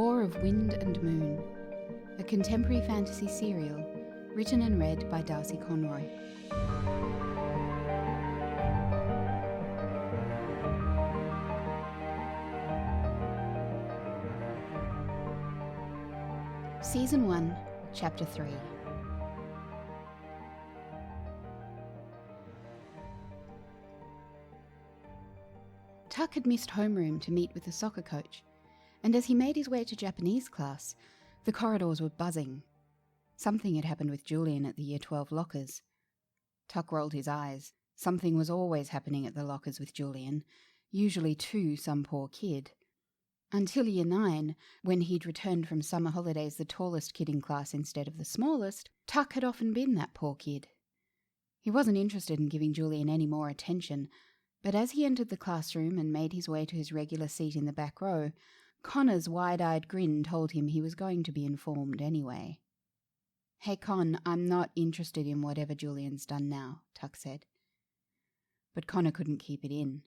War of Wind and Moon, a contemporary fantasy serial written and read by Darcy Conroy. Season 1, Chapter 3. Tuck had missed homeroom to meet with the soccer coach, and as he made his way to Japanese class, the corridors were buzzing. Something had happened with Julian at the Year 12 lockers. Tuck rolled his eyes. Something was always happening at the lockers with Julian, usually to some poor kid. Until Year 9, when he'd returned from summer holidays the tallest kid in class instead of the smallest, Tuck had often been that poor kid. He wasn't interested in giving Julian any more attention, but as he entered the classroom and made his way to his regular seat in the back row, Connor's wide-eyed grin told him he was going to be informed anyway. "Hey, Con, I'm not interested in whatever Julian's done now," Tuck said. But Connor couldn't keep it in.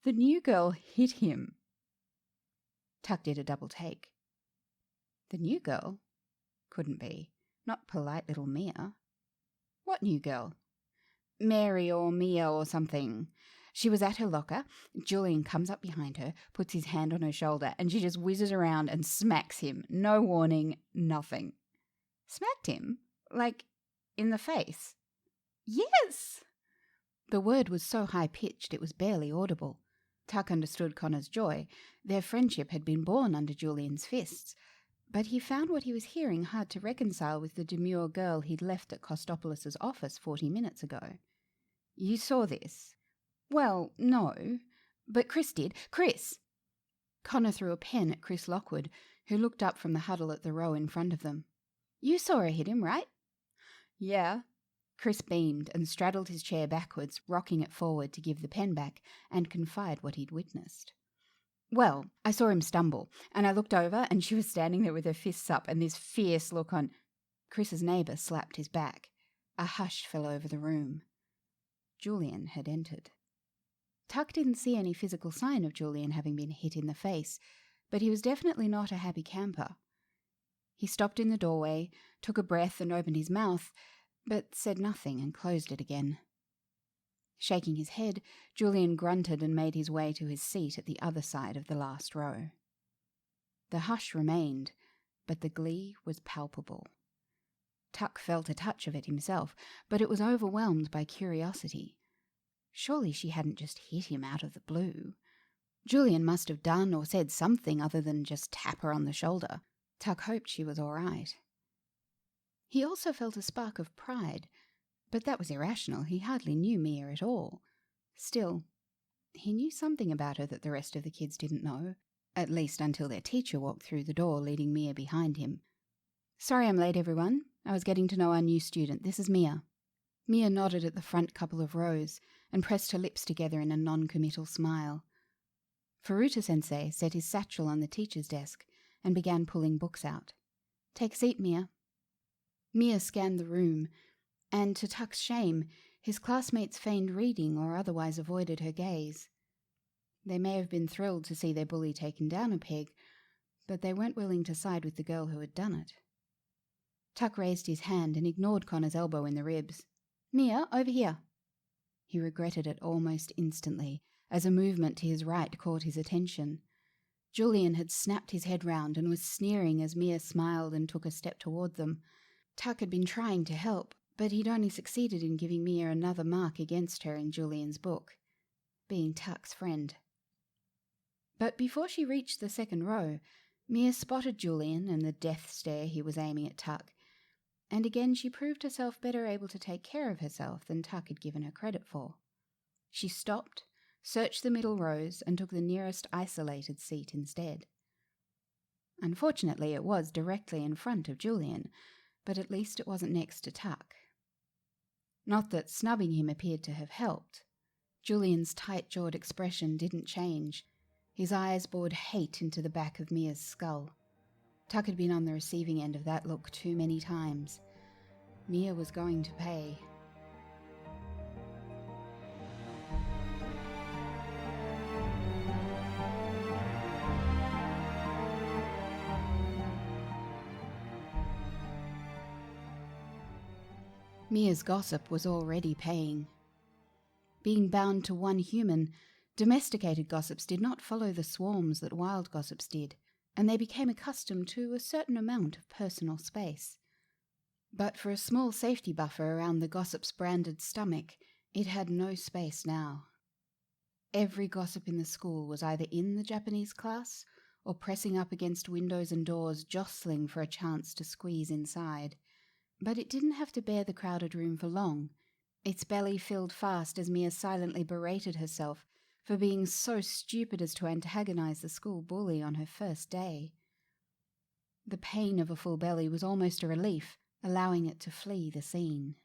The new girl hit him. Tuck did a double take. The new girl? Couldn't be. Not polite little Mia. What new girl? Mary or Mia or something. She was at her locker. Julian comes up behind her, puts his hand on her shoulder, and she just whizzes around and smacks him. No warning, nothing. Smacked him? Like, in the face? Yes! The word was so high-pitched it was barely audible. Tuck understood Connor's joy. Their friendship had been born under Julian's fists, but he found what he was hearing hard to reconcile with the demure girl he'd left at Kostopoulos's office 40 minutes ago. "You saw this?" "Well, no. But Chris did. Chris!" Connor threw a pen at Chris Lockwood, who looked up from the huddle at the row in front of them. "You saw her hit him, right?" "Yeah." Chris beamed and straddled his chair backwards, rocking it forward to give the pen back and confide what he'd witnessed. "Well, I saw him stumble, and I looked over, and she was standing there with her fists up and this fierce look on—" Chris's neighbour slapped his back. A hush fell over the room. Julian had entered. Tuck didn't see any physical sign of Julian having been hit in the face, but he was definitely not a happy camper. He stopped in the doorway, took a breath and opened his mouth, but said nothing and closed it again. Shaking his head, Julian grunted and made his way to his seat at the other side of the last row. The hush remained, but the glee was palpable. Tuck felt a touch of it himself, but it was overwhelmed by curiosity. Surely she hadn't just hit him out of the blue. Julian must have done or said something other than just tap her on the shoulder. Tuck hoped she was all right. He also felt a spark of pride, but that was irrational. He hardly knew Mia at all. Still, he knew something about her that the rest of the kids didn't know, at least until their teacher walked through the door, leading Mia behind him. "Sorry I'm late, everyone. I was getting to know our new student. This is Mia." Mia nodded at the front couple of rows and pressed her lips together in a non-committal smile. Furuta-sensei set his satchel on the teacher's desk and began pulling books out. "Take a seat, Mia." Mia scanned the room, and to Tuck's shame, his classmates feigned reading or otherwise avoided her gaze. They may have been thrilled to see their bully taken down a peg, but they weren't willing to side with the girl who had done it. Tuck raised his hand and ignored Connor's elbow in the ribs. "Mia, over here." He regretted it almost instantly, as a movement to his right caught his attention. Julian had snapped his head round and was sneering as Mia smiled and took a step toward them. Tuck had been trying to help, but he'd only succeeded in giving Mia another mark against her in Julian's book, being Tuck's friend. But before she reached the second row, Mia spotted Julian and the death stare he was aiming at Tuck, and again she proved herself better able to take care of herself than Tuck had given her credit for. She stopped, searched the middle rows, and took the nearest isolated seat instead. Unfortunately, it was directly in front of Julian, but at least it wasn't next to Tuck. Not that snubbing him appeared to have helped. Julian's tight-jawed expression didn't change. His eyes bored hate into the back of Mia's skull. Tuck had been on the receiving end of that look too many times. Mia was going to pay. Mia's gossip was already paying. Being bound to one human, domesticated gossips did not follow the swarms that wild gossips did, and they became accustomed to a certain amount of personal space. But for a small safety buffer around the gossip's branded stomach, it had no space now. Every gossip in the school was either in the Japanese class or pressing up against windows and doors, jostling for a chance to squeeze inside. But it didn't have to bear the crowded room for long. Its belly filled fast as Mia silently berated herself for being so stupid as to antagonize the school bully on her first day. The pain of a full belly was almost a relief, allowing it to flee the scene.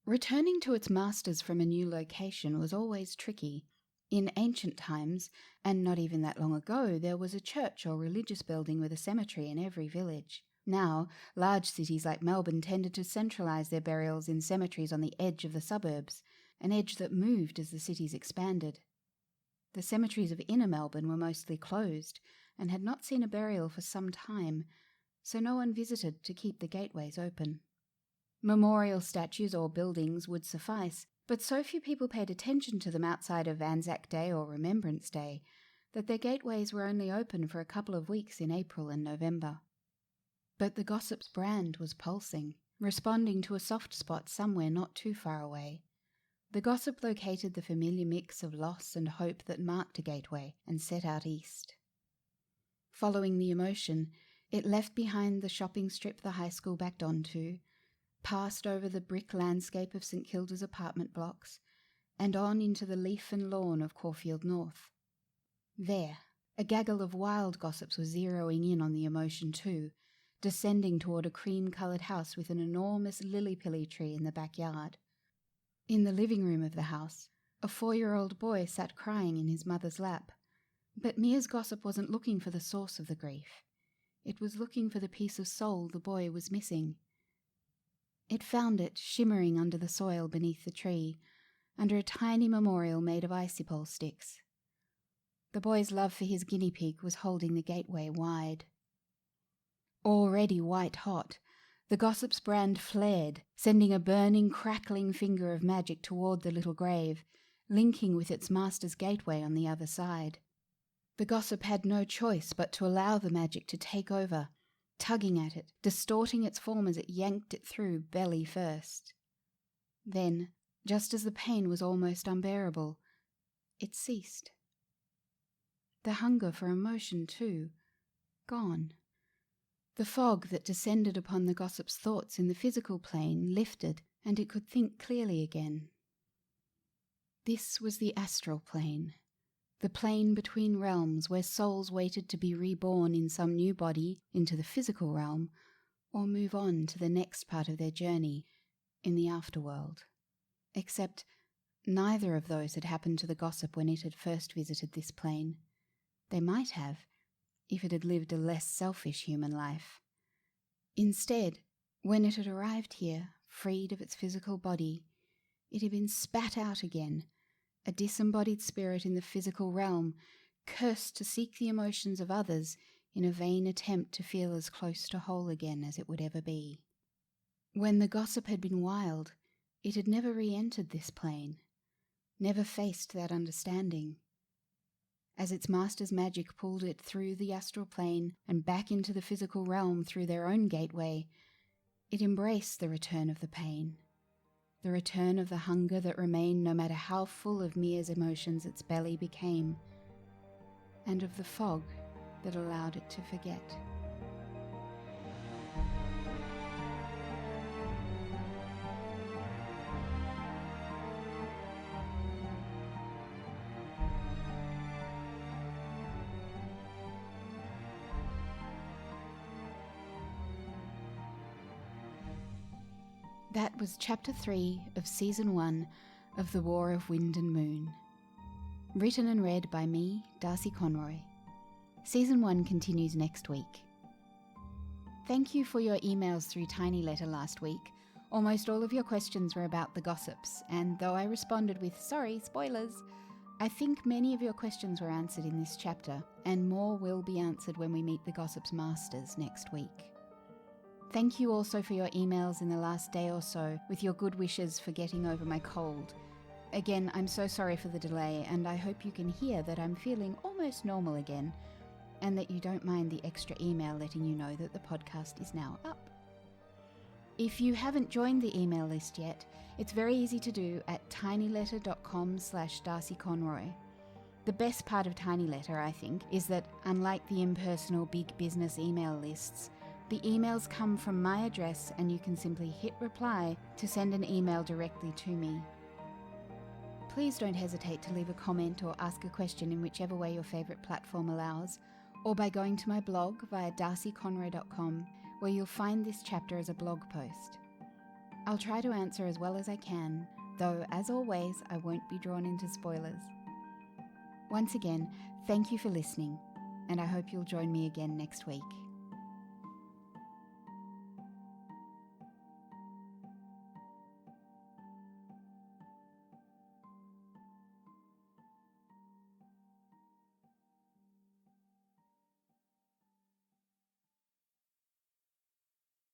Returning to its masters from a new location was always tricky. In ancient times, and not even that long ago, there was a church or religious building with a cemetery in every village. Now, large cities like Melbourne tended to centralise their burials in cemeteries on the edge of the suburbs, an edge that moved as the cities expanded. The cemeteries of inner Melbourne were mostly closed and had not seen a burial for some time, so no one visited to keep the gateways open. Memorial statues or buildings would suffice, but so few people paid attention to them outside of Anzac Day or Remembrance Day that their gateways were only open for a couple of weeks in April and November. But the gossip's brand was pulsing, responding to a soft spot somewhere not too far away. The gossip located the familiar mix of loss and hope that marked a gateway and set out east. Following the emotion, it left behind the shopping strip the high school backed onto, passed over the brick landscape of St Kilda's apartment blocks, and on into the leaf and lawn of Caulfield North. There, a gaggle of wild gossips was zeroing in on the emotion too, descending toward a cream-coloured house with an enormous lily-pilly tree in the backyard. In the living room of the house, a 4-year-old boy sat crying in his mother's lap. But Mia's gossip wasn't looking for the source of the grief. It was looking for the piece of soul the boy was missing. It found it shimmering under the soil beneath the tree, under a tiny memorial made of icicle sticks. The boy's love for his guinea pig was holding the gateway wide. Already white-hot, the gossip's brand flared, sending a burning, crackling finger of magic toward the little grave, linking with its master's gateway on the other side. The gossip had no choice but to allow the magic to take over, tugging at it, distorting its form as it yanked it through belly first. Then, just as the pain was almost unbearable, it ceased. The hunger for emotion, too, gone. The fog that descended upon the gossip's thoughts in the physical plane lifted, and it could think clearly again. This was the astral plane, the plane between realms where souls waited to be reborn in some new body into the physical realm, or move on to the next part of their journey in the afterworld. Except neither of those had happened to the gossip when it had first visited this plane. They might have, if it had lived a less selfish human life. Instead, when it had arrived here, freed of its physical body, it had been spat out again, a disembodied spirit in the physical realm, cursed to seek the emotions of others in a vain attempt to feel as close to whole again as it would ever be. When the gossip had been wild, it had never re-entered this plane, never faced that understanding. As its master's magic pulled it through the astral plane and back into the physical realm through their own gateway, it embraced the return of the pain, the return of the hunger that remained no matter how full of Mia's emotions its belly became, and of the fog that allowed it to forget. That was Chapter 3 of Season 1 of The War of Wind and Moon. Written and read by me, Darcy Conroy. Season 1 continues next week. Thank you for your emails through Tiny Letter last week. Almost all of your questions were about the gossips, and though I responded with, sorry, spoilers, I think many of your questions were answered in this chapter, and more will be answered when we meet the gossips' masters next week. Thank you also for your emails in the last day or so with your good wishes for getting over my cold. Again, I'm so sorry for the delay, and I hope you can hear that I'm feeling almost normal again, and that you don't mind the extra email letting you know that the podcast is now up. If you haven't joined the email list yet, it's very easy to do at tinyletter.com/DarcyConroy. The best part of Tiny Letter, I think, is that unlike the impersonal big business email lists, the emails come from my address and you can simply hit reply to send an email directly to me. Please don't hesitate to leave a comment or ask a question in whichever way your favourite platform allows, or by going to my blog via darcyconroy.com, where you'll find this chapter as a blog post. I'll try to answer as well as I can, though as always I won't be drawn into spoilers. Once again, thank you for listening, and I hope you'll join me again next week.